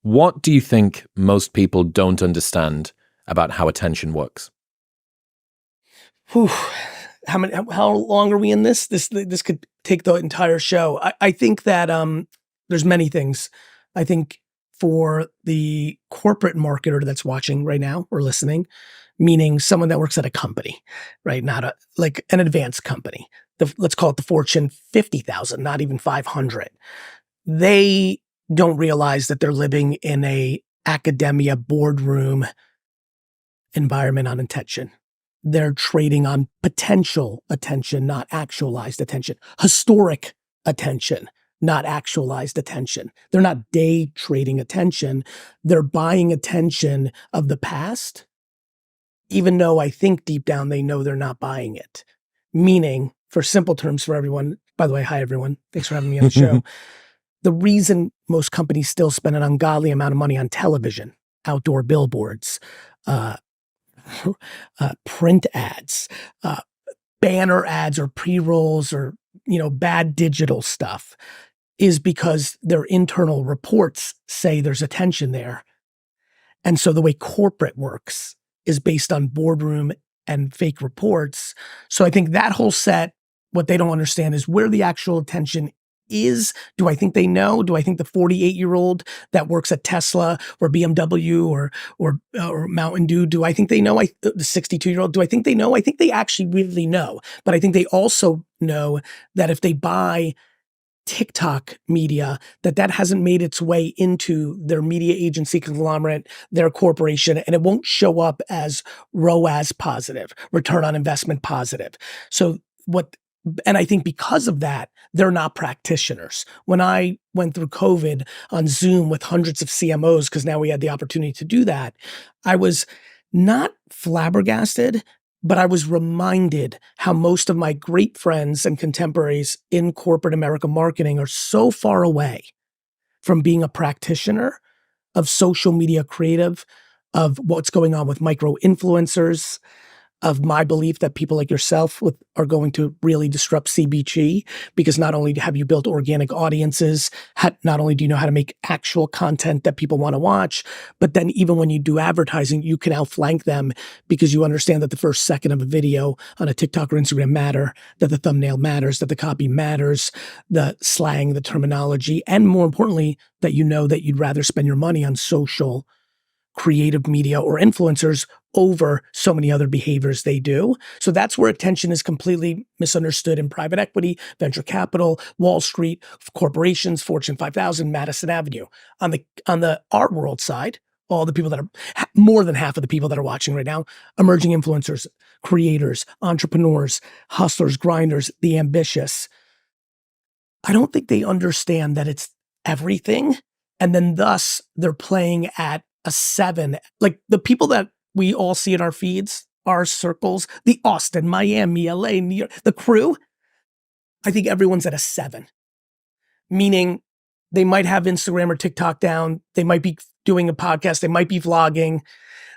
What do you think most people don't understand about how attention works? Whew. How long are we in this? This could take the entire show. I think that there's many things. I think for the corporate marketer that's watching right now or listening, meaning someone that works at a company, right? Not like an advanced company. Let's call it the Fortune 50,000, not even 500. They don't realize that they're living in a academia boardroom environment on attention. They're trading on potential attention, not actualized attention. Historic attention, not actualized attention. They're not day trading attention. They're buying attention of the past, even though I think deep down they know they're not buying it. Meaning, for simple terms for everyone, by the way, hi everyone, thanks for having me on the show. The reason most companies still spend an ungodly amount of money on television, outdoor billboards, print ads, banner ads or pre-rolls or, bad digital stuff is because their internal reports say there's attention there. And so the way corporate works is based on boardroom and fake reports. So I think that whole set, what they don't understand is where the actual attention is. Do I think they know? Do I think the 48-year-old that works at Tesla or BMW or Mountain Dew, do I think they know? The 62-year-old, do I think they know? I think they actually really know. But I think they also know that if they buy TikTok media, that hasn't made its way into their media agency conglomerate, their corporation, and it won't show up as ROAS positive, return on investment positive. And I think because of that, they're not practitioners. When I went through COVID on Zoom with hundreds of CMOs, because now we had the opportunity to do that, I was not flabbergasted, but I was reminded how most of my great friends and contemporaries in corporate America marketing are so far away from being a practitioner of social media creative, of what's going on with micro influencers, of my belief that people like yourself are going to really disrupt CBG, because not only have you built organic audiences, not only do you know how to make actual content that people want to watch, but then even when you do advertising, you can outflank them because you understand that the first second of a video on a TikTok or Instagram matter, that the thumbnail matters, that the copy matters, the slang, the terminology, and more importantly, that you know that you'd rather spend your money on social creative media or influencers over so many other behaviors they do. So that's where attention is completely misunderstood in private equity, venture capital, Wall Street, corporations, Fortune 5000, Madison Avenue. On the art world side, all the people that are, more than half of the people that are watching right now, emerging influencers, creators, entrepreneurs, hustlers, grinders, the ambitious. I don't think they understand that it's everything. And then thus they're playing at a 7, like the people that we all see in our feeds, our circles, the Austin, Miami, LA, New York, the crew, I think everyone's at a 7, meaning they might have Instagram or TikTok down. They might be doing a podcast. They might be vlogging.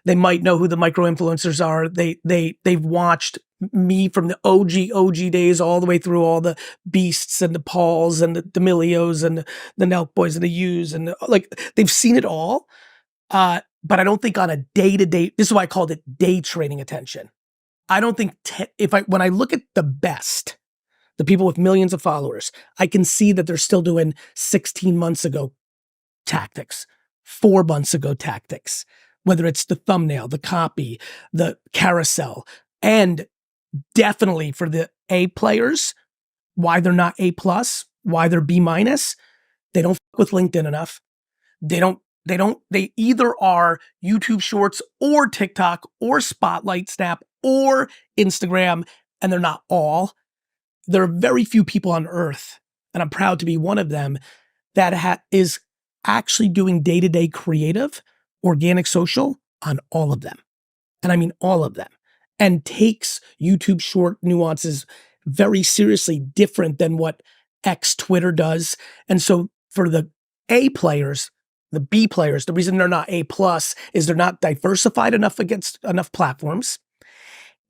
They might know who the micro influencers are. They've watched me from the OG days all the way through all the Beasts and the Pauls and the D'Amelios and the Nelk Boys and the U's and they've seen it all. But I don't think on a day-to-day, this is why I called it day trading attention. I don't think when I look at the best, the people with millions of followers, I can see that they're still doing 16 months ago tactics, 4 months ago tactics, whether it's the thumbnail, the copy, the carousel, and definitely for the A players, why they're not A+, why they're B-, they don't fuck with LinkedIn enough. They either are YouTube Shorts or TikTok or Spotlight Snap or Instagram, and they're not all. There are very few people on earth, and I'm proud to be one of them, that is actually doing day-to-day creative, organic social on all of them. And I mean all of them. And takes YouTube Short nuances very seriously, different than what Twitter does. And so for the A players, the B players, the reason they're not A+ is they're not diversified enough against enough platforms.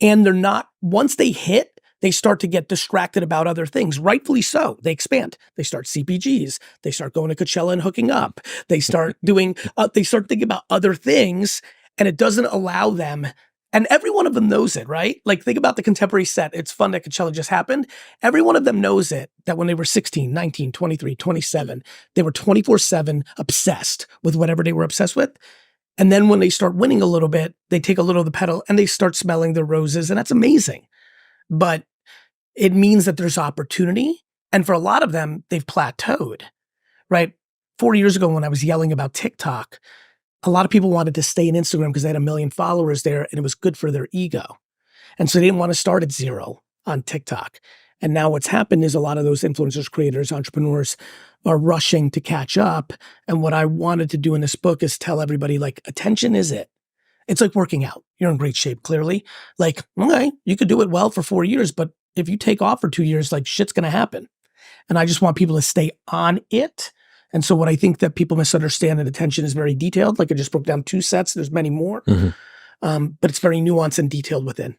And they're not, once they hit, they start to get distracted about other things. Rightfully so. They expand. They start CPGs. They start going to Coachella and hooking up. They start doing, they start thinking about other things, and it doesn't allow them. And every one of them knows it, right? Like, think about the contemporary set. It's fun that Coachella just happened. Every one of them knows it, that when they were 16, 19, 23, 27, they were 24/7 obsessed with whatever they were obsessed with. And then when they start winning a little bit, they take a little of the pedal and they start smelling the roses, and that's amazing. But it means that there's opportunity. And for a lot of them, they've plateaued, right? 4 years ago, when I was yelling about TikTok, a lot of people wanted to stay in Instagram because they had 1 million followers there and it was good for their ego. And so they didn't want to start at 0 on TikTok. And now what's happened is a lot of those influencers, creators, entrepreneurs are rushing to catch up. And what I wanted to do in this book is tell everybody, like, attention is it. It's like working out. You're in great shape, clearly. Like, okay, you could do it well for 4 years, but if you take off for 2 years, like, shit's going to happen. And I just want people to stay on it. And so what I think that people misunderstand, that attention is very detailed. Like, I just broke down 2 sets. There's many more, but it's very nuanced and detailed within.